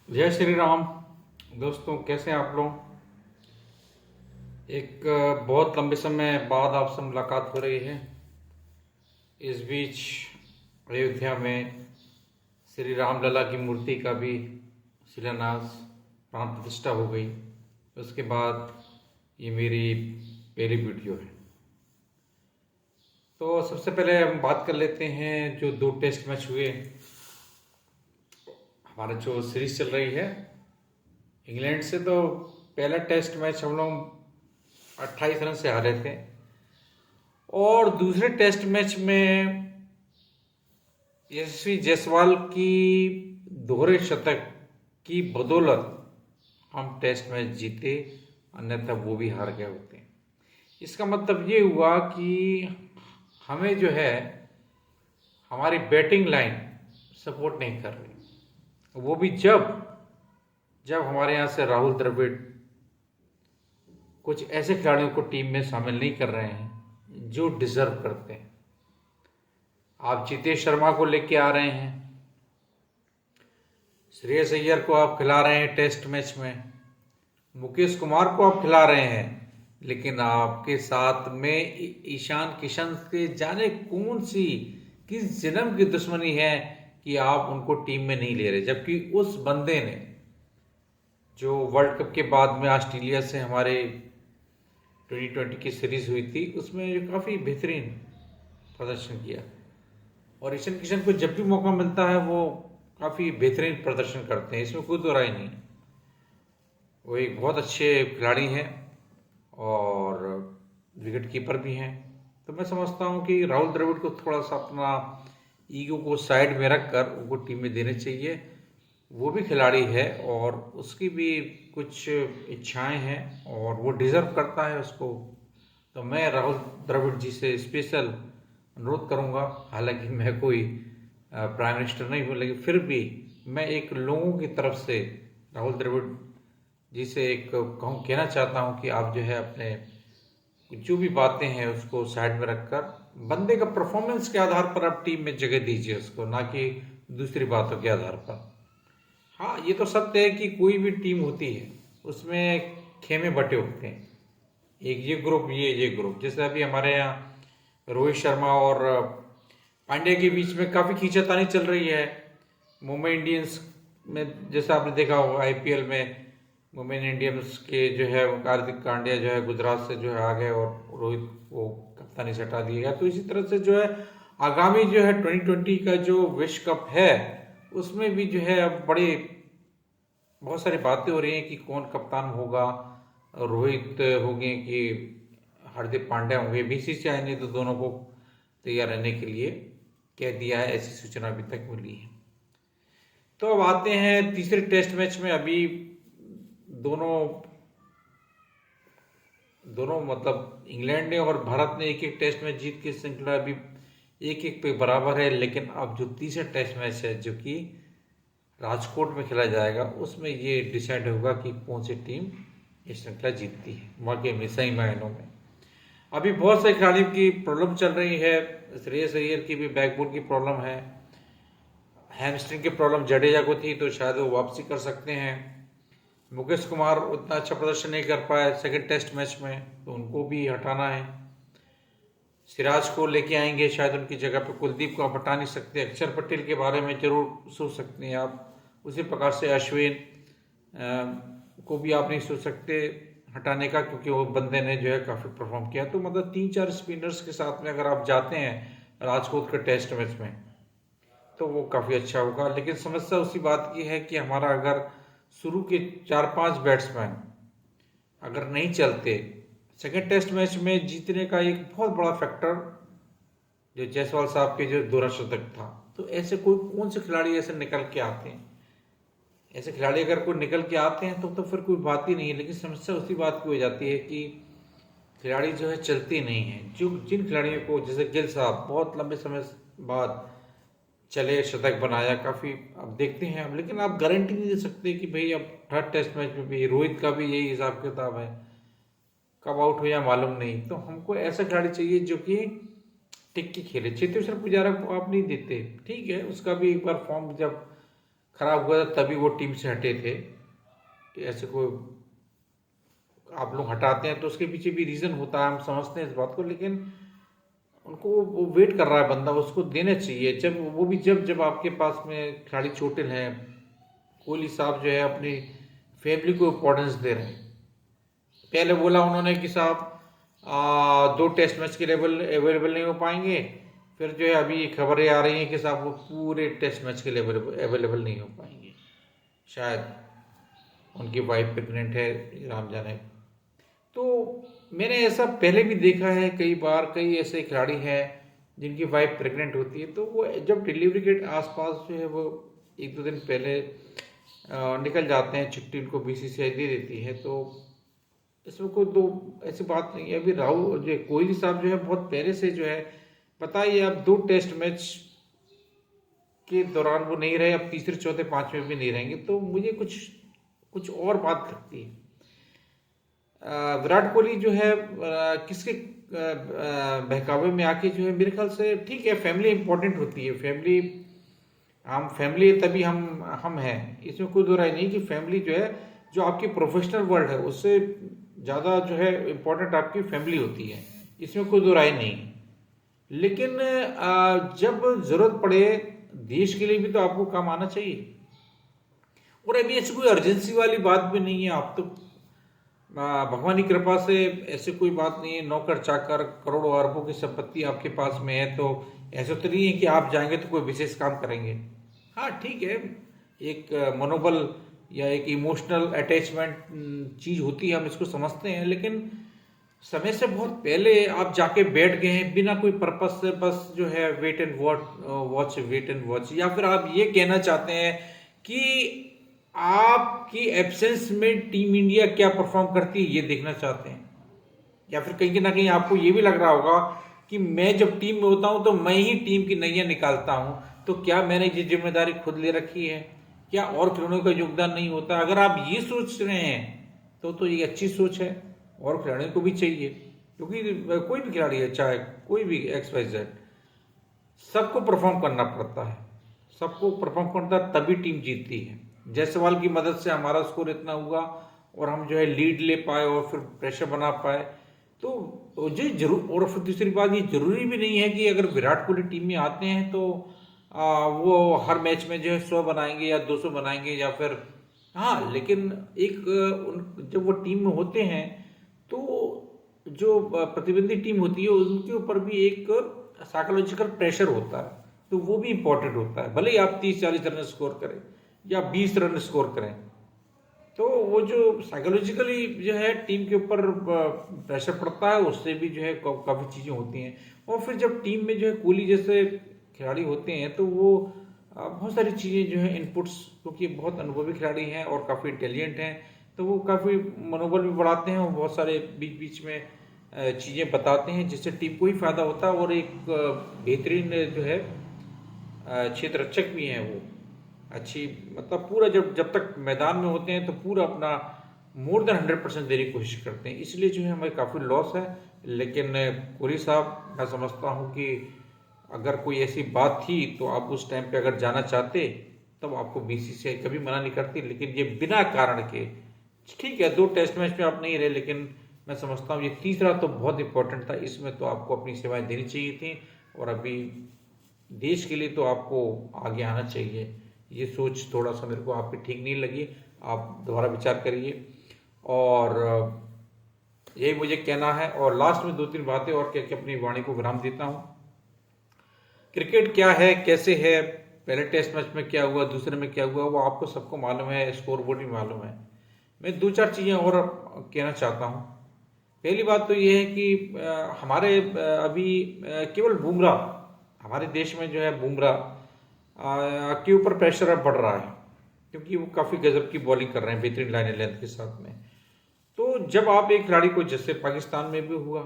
जय श्री राम। दोस्तों, कैसे हैं आप लोग? एक बहुत लंबे समय बाद आपसे मुलाकात हो रही है। इस बीच अयोध्या में श्री राम लला की मूर्ति का भी शिलान्यास, प्राण प्रतिष्ठा हो गई। उसके बाद ये मेरी पहली वीडियो है। तो सबसे पहले हम बात कर लेते हैं जो दो टेस्ट मैच हुए। हमारा जो सीरीज चल रही है इंग्लैंड से, तो पहला टेस्ट मैच हम लोग 28 रन से हारे थे और दूसरे टेस्ट मैच में यशस्वी जायसवाल की दोहरे शतक की बदौलत हम टेस्ट मैच जीते, अन्यथा वो भी हार गए होते। इसका मतलब ये हुआ कि हमें जो है हमारी बैटिंग लाइन सपोर्ट नहीं कर रही, वो भी जब जब हमारे यहाँ से राहुल द्रविड़ कुछ ऐसे खिलाड़ियों को टीम में शामिल नहीं कर रहे हैं जो डिजर्व करते हैं। आप जितेश शर्मा को लेके आ रहे हैं, श्रेयस अय्यर को आप खिला रहे हैं टेस्ट मैच में, मुकेश कुमार को आप खिला रहे हैं, लेकिन आपके साथ में ईशान किशन के जाने कौन सी किस जन्म की दुश्मनी है कि आप उनको टीम में नहीं ले रहे। जबकि उस बंदे ने जो वर्ल्ड कप के बाद में ऑस्ट्रेलिया से हमारे 2020 की सीरीज हुई थी उसमें जो काफ़ी बेहतरीन प्रदर्शन किया, और ईशान किशन को जब भी मौका मिलता है वो काफ़ी बेहतरीन प्रदर्शन करते हैं, इसमें कोई दो राय नहीं। वो एक बहुत अच्छे खिलाड़ी हैं और विकेट कीपर भी हैं। तो मैं समझता हूँ कि राहुल द्रविड़ को थोड़ा सा अपना ईगो को साइड में रख कर उनको टीम में देने चाहिए। वो भी खिलाड़ी है और उसकी भी कुछ इच्छाएं हैं और वो डिज़र्व करता है उसको। तो मैं राहुल द्रविड़ जी से स्पेशल अनुरोध करूंगा, हालांकि मैं कोई प्राइम मिनिस्टर नहीं हूँ, लेकिन फिर भी मैं एक लोगों की तरफ से राहुल द्रविड़ जी से एक कहना चाहता हूँ कि आप जो है अपने जो भी बातें हैं उसको साइड में रखकर बंदे का परफॉर्मेंस के आधार पर आप टीम में जगह दीजिए उसको, ना कि दूसरी बातों के आधार पर। हाँ, ये तो सत्य है कि कोई भी टीम होती है उसमें खेमे बटे होते हैं, एक ये ग्रुप ये ग्रुप। जैसे अभी हमारे यहाँ रोहित शर्मा और पांड्या के बीच में काफ़ी खींचातानी चल रही है। मुंबई इंडियंस में जैसा आपने देखा होगा आईपीएल में, मुंबई इंडियंस के जो है हार्दिक पांड्या जो है गुजरात से जो है आ गए और रोहित को कप्तानी से हटा दिया गया। तो इसी तरह से जो है आगामी जो है 2020 का जो विश्व कप है उसमें भी जो है अब बड़ी बहुत सारी बातें हो रही हैं कि कौन कप्तान होगा, रोहित होंगे कि हार्दिक पांड्या होंगे। बीसीसीआई ने तो दोनों को तैयार रहने के लिए कह दिया है, ऐसी सूचना अभी तक मिली है। तो अब आते हैं तीसरे टेस्ट मैच में। अभी दोनों दोनों मतलब इंग्लैंड ने और भारत ने एक एक टेस्ट मैच जीत की श्रृंखला अभी एक एक पे बराबर है। लेकिन अब जो तीसरा टेस्ट मैच है जो कि राजकोट में खेला जाएगा उसमें ये डिसाइड होगा कि कौन सी टीम ये श्रृंखला जीतती है वाकई में सही मायनों में। अभी बहुत से खिलाड़ियों की प्रॉब्लम चल रही है। श्रेयस अय्यर की भी बैकबोन की प्रॉब्लम है, हैमस्ट्रिंग की प्रॉब्लम जडेजा को थी तो शायद वो वापसी कर सकते हैं। मुकेश कुमार उतना अच्छा प्रदर्शन नहीं कर पाए सेकंड टेस्ट मैच में, तो उनको भी हटाना है। सिराज को लेके आएंगे शायद उनकी जगह पे, कुलदीप को आप हटा नहीं सकते। अक्षर पटेल के बारे में जरूर सोच सकते हैं आप, उसी प्रकार से अश्विन को भी आप नहीं सोच सकते हटाने का, क्योंकि वो बंदे ने जो है काफ़ी परफॉर्म किया। तो मतलब 3-4 स्पिनर्स के साथ में अगर आप जाते हैं राजकोट के टेस्ट मैच में तो वो काफ़ी अच्छा होगा। लेकिन समस्या उसी बात की है कि हमारा अगर शुरू के 4-5 बैट्समैन अगर नहीं चलते, सेकेंड टेस्ट मैच में जीतने का एक बहुत बड़ा फैक्टर जो जायसवाल साहब के जो दोहरा शतक था। तो ऐसे कोई कौन से खिलाड़ी ऐसे निकल के आते हैं, ऐसे खिलाड़ी अगर कोई निकल के आते हैं तो फिर कोई बात ही नहीं है। लेकिन समस्या उसी बात की हो जाती है कि खिलाड़ी जो है चलते नहीं हैं। जो जिन खिलाड़ियों को, जैसे गिल साहब बहुत लंबे समय बाद चले, शतक बनाया काफ़ी, अब देखते हैं अब। लेकिन आप गारंटी नहीं दे सकते कि भाई अब थर्ड टेस्ट मैच में भी रोहित का भी यही हिसाब किताब है, कब आउट हो या मालूम नहीं। तो हमको ऐसा खिलाड़ी चाहिए जो कि टिक के खेले। चेतेश्वर पुजारा को आप नहीं देते, ठीक है, उसका भी एक बार फॉर्म जब खराब हुआ था तभी वो टीम से हटे थे। कि ऐसे कोई आप लोग हटाते हैं तो उसके पीछे भी रीज़न होता है, हम समझते हैं इस बात को, लेकिन उनको वो वेट कर रहा है बंदा, उसको देना चाहिए। जब वो भी जब आपके पास में खिलाड़ी चोटिल हैं, कोहली साहब जो है अपनी फैमिली को इम्पोर्टेंस दे रहे हैं। पहले बोला उन्होंने कि साहब 2 टेस्ट मैच के लेवल अवेलेबल नहीं हो पाएंगे, फिर जो है अभी खबरें आ रही हैं कि साहब वो पूरे टेस्ट मैच के लेवल अवेलेबल नहीं हो पाएंगे। शायद उनकी वाइफ प्रेग्नेंट है, राम जाने। तो मैंने ऐसा पहले भी देखा है कई बार, कई ऐसे खिलाड़ी हैं जिनकी वाइफ प्रेग्नेंट होती है, तो वो जब डिलीवरी के आसपास जो है वो 1-2 दिन पहले निकल जाते हैं, छुट्टी उनको बीसीसीआई दे देती है। तो इसमें कोई दो ऐसी बात नहीं है। अभी राहुल जो कोहली साहब जो है बहुत पहले से जो है, बताइए, अब 2 टेस्ट मैच के दौरान वो नहीं रहे, अब तीसरे चौथे पांचवें भी नहीं रहेंगे, तो मुझे कुछ कुछ और बात लगती है। विराट कोहली जो है किसके बहकावे में आके जो है, मेरे ख्याल से ठीक है, फैमिली इंपॉर्टेंट होती है। फैमिली, हम फैमिली तभी हम हैं, इसमें कोई दो राय नहीं कि फैमिली जो है, जो आपकी प्रोफेशनल वर्ल्ड है उससे ज़्यादा जो है इम्पोर्टेंट आपकी फैमिली होती है, इसमें कोई दो राय नहीं। लेकिन जब ज़रूरत पड़े देश के लिए भी तो आपको काम आना चाहिए। और अभी ऐसी कोई अर्जेंसी वाली बात भी नहीं है। आप तो भगवान की कृपा से ऐसे कोई बात नहीं है, नौकर चाकर करोड़ों अरबों की संपत्ति आपके पास में है, तो ऐसा तो नहीं है कि आप जाएंगे तो कोई विशेष काम करेंगे। हाँ ठीक है, एक मनोबल या एक इमोशनल अटैचमेंट चीज़ होती है, हम इसको समझते हैं, लेकिन समय से बहुत पहले आप जाके बैठ गए हैं बिना कोई पर्पस से, बस जो है वेट एंड वॉच। या फिर आप ये कहना चाहते हैं कि आपकी एब्सेंस में टीम इंडिया क्या परफॉर्म करती है ये देखना चाहते हैं। या फिर कहीं ना कहीं आपको ये भी लग रहा होगा कि मैं जब टीम में होता हूं तो मैं ही टीम की नैया निकालता हूं, तो क्या मैंने ये जिम्मेदारी खुद ले रखी है, क्या और खिलाड़ियों का योगदान नहीं होता? अगर आप ये सोच रहे हैं तो ये अच्छी सोच है, और खिलाड़ियों को भी चाहिए, क्योंकि कोई भी खिलाड़ी है, चाहे कोई भी XYZ, सबको परफॉर्म करना पड़ता है, सबको परफॉर्म करता है तभी टीम जीतती है। जायसवाल की मदद से हमारा स्कोर इतना हुआ और हम जो है लीड ले पाए और फिर प्रेशर बना पाए। तो जो जरूर, और फिर दूसरी बात, ये जरूरी भी नहीं है कि अगर विराट कोहली टीम में आते हैं तो वो हर मैच में जो है 100 बनाएंगे या 200 बनाएंगे, या फिर हाँ, लेकिन एक जब वो टीम में होते हैं तो जो प्रतिद्वंदी टीम होती है उनके ऊपर भी एक साइकोलॉजिकल प्रेशर होता है, तो वो भी इंपॉर्टेंट होता है। भले ही आप 30-40 रन स्कोर करें या 20 रन स्कोर करें, तो वो जो साइकोलॉजिकली जो है टीम के ऊपर प्रेशर पड़ता है, उससे भी जो है काफ़ी चीज़ें होती हैं। और फिर जब टीम में जो है कोहली जैसे खिलाड़ी होते हैं तो वो बहुत सारी चीज़ें जो है इनपुट्स, क्योंकि बहुत अनुभवी खिलाड़ी हैं और काफ़ी इंटेलिजेंट हैं, तो वो काफ़ी मनोबल भी बढ़ाते हैं और बहुत सारे बीच बीच में चीज़ें बताते हैं जिससे टीम को ही फायदा होता है। और एक बेहतरीन जो है क्षेत्र रक्षक भी हैं वो, अच्छी, मतलब पूरा जब जब तक मैदान में होते हैं तो पूरा अपना मोर देन 100% देने की कोशिश करते हैं, इसलिए जो है हमें काफ़ी लॉस है। लेकिन कोहली साहब, मैं समझता हूँ कि अगर कोई ऐसी बात थी तो आप उस टाइम पे अगर जाना चाहते तब आपको BCCI कभी मना नहीं करती, लेकिन ये बिना कारण के, ठीक है 2 टेस्ट मैच में आप नहीं रहे, लेकिन मैं समझता हूँ ये तीसरा तो बहुत इंपॉर्टेंट था, इसमें तो आपको अपनी सेवाएं देनी चाहिए थी, और अभी देश के लिए तो आपको आगे आना चाहिए। ये सोच थोड़ा सा मेरे को आपकी ठीक नहीं लगी, आप दोबारा विचार करिए। और यही मुझे कहना है, और लास्ट में 2-3 बातें और कह के अपनी वाणी को विराम देता हूँ। क्रिकेट क्या है, कैसे है, पहले टेस्ट मैच में क्या हुआ, दूसरे में क्या हुआ, वो आपको सबको मालूम है, स्कोर बोर्ड भी मालूम है। मैं 2-4 चीज़ें और कहना चाहता हूँ। पहली बात तो ये है कि हमारे अभी केवल बुमराह, हमारे देश में जो है बुमराह के ऊपर प्रेशर अब बढ़ रहा है, क्योंकि वो काफ़ी गजब की बॉलिंग कर रहे हैं, बेहतरीन लाइन लेंथ के साथ में। तो जब आप एक खिलाड़ी को, जैसे पाकिस्तान में भी हुआ,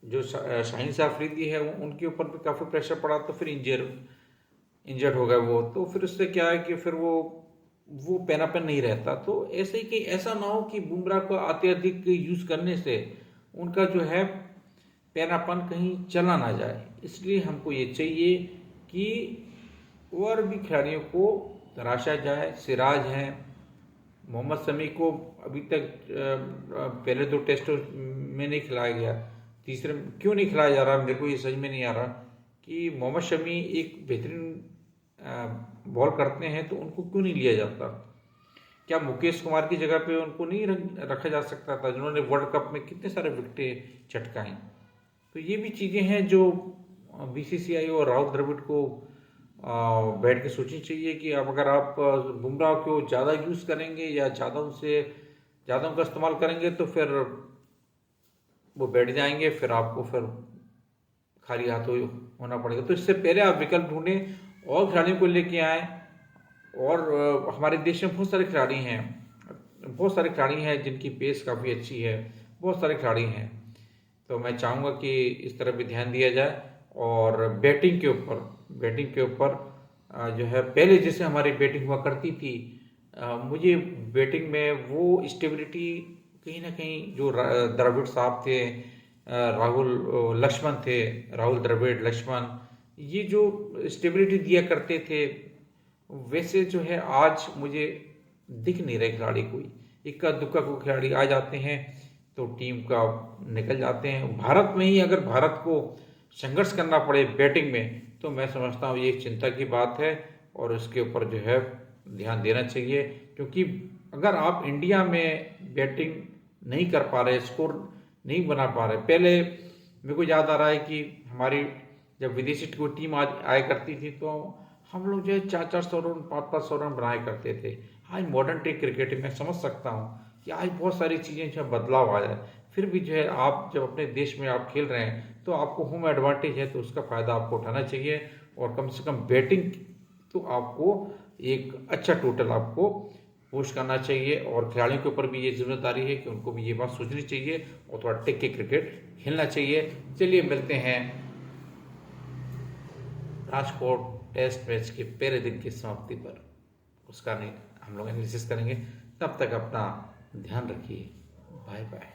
जो शाहीन शाह अफरीदी है, उनके ऊपर भी काफ़ी प्रेशर पड़ा, तो फिर इंजर्ड हो गए वो, तो फिर उससे क्या है कि फिर वो पैनापन नहीं रहता। तो ऐसे ही कि ऐसा ना हो कि बुमराह को अत्यधिक यूज़ करने से उनका जो है पैनापन कहीं चला ना जाए, इसलिए हमको ये चाहिए कि और भी खिलाड़ियों को तराशा जाए। सिराज हैं, मोहम्मद शमी को अभी तक पहले 2 टेस्टों में नहीं खिलाया गया, तीसरे क्यों नहीं खिलाया जा रहा, मेरे को ये समझ में नहीं आ रहा कि मोहम्मद शमी एक बेहतरीन बॉल करते हैं तो उनको क्यों नहीं लिया जाता। क्या मुकेश कुमार की जगह पे उनको नहीं रखा जा सकता था, जिन्होंने वर्ल्ड कप में कितने सारे विकेटें चटकाई। तो ये भी चीज़ें हैं जो बीसीसीआई और राहुल द्रविड़ को बैठ के सोचनी चाहिए कि अब अगर आप बुमराह को ज़्यादा यूज़ करेंगे या ज़्यादा उनका इस्तेमाल करेंगे तो फिर वो बैठ जाएंगे, फिर आपको फिर खाली हाथों होना पड़ेगा। तो इससे पहले आप विकल्प ढूंढें और खिलाड़ियों को लेके आएँ। और हमारे देश में बहुत सारे खिलाड़ी हैं जिनकी पेस काफ़ी अच्छी है, बहुत सारे खिलाड़ी हैं। तो मैं चाहूँगा कि इस तरफ भी ध्यान दिया जाए। और बैटिंग के ऊपर जो है पहले जैसे हमारी बैटिंग हुआ करती थी, मुझे बैटिंग में वो स्टेबिलिटी कहीं ना कहीं जो द्रविड़ साहब थे, राहुल द्रविड़, लक्ष्मण, ये जो स्टेबिलिटी दिया करते थे, वैसे जो है आज मुझे दिख नहीं रहे खिलाड़ी। कोई इक्का दुक्का को खिलाड़ी आ जाते हैं तो टीम का निकल जाते हैं। भारत में ही अगर भारत को संघर्ष करना पड़े बैटिंग में तो मैं समझता हूँ ये एक चिंता की बात है और उसके ऊपर जो है ध्यान देना चाहिए। क्योंकि अगर आप इंडिया में बैटिंग नहीं कर पा रहे, स्कोर नहीं बना पा रहे, पहले मेरे को याद आ रहा है कि हमारी जब विदेशी कोई टीम आज आया करती थी तो हम लोग जो है 400 रन 500 रन बनाया करते थे। आज मॉडर्न डे क्रिकेट में समझ सकता हूँ कि आज बहुत सारी चीज़ें जो है बदलाव आया है। फिर भी जो है आप जब अपने देश में आप खेल रहे हैं तो आपको होम एडवांटेज है तो उसका फ़ायदा आपको उठाना चाहिए। और कम से कम बैटिंग तो आपको एक अच्छा टोटल आपको पोस्ट करना चाहिए। और खिलाड़ियों के ऊपर भी ये जिम्मेदारी है कि उनको भी ये बात सोचनी चाहिए और थोड़ा टिक के क्रिकेट खेलना चाहिए। चलिए मिलते हैं राजकोट टेस्ट मैच के पहले दिन की समाप्ति पर, उसका हम लोग एनालिसिस करेंगे। तब तक अपना ध्यान रखिए। Bye bye.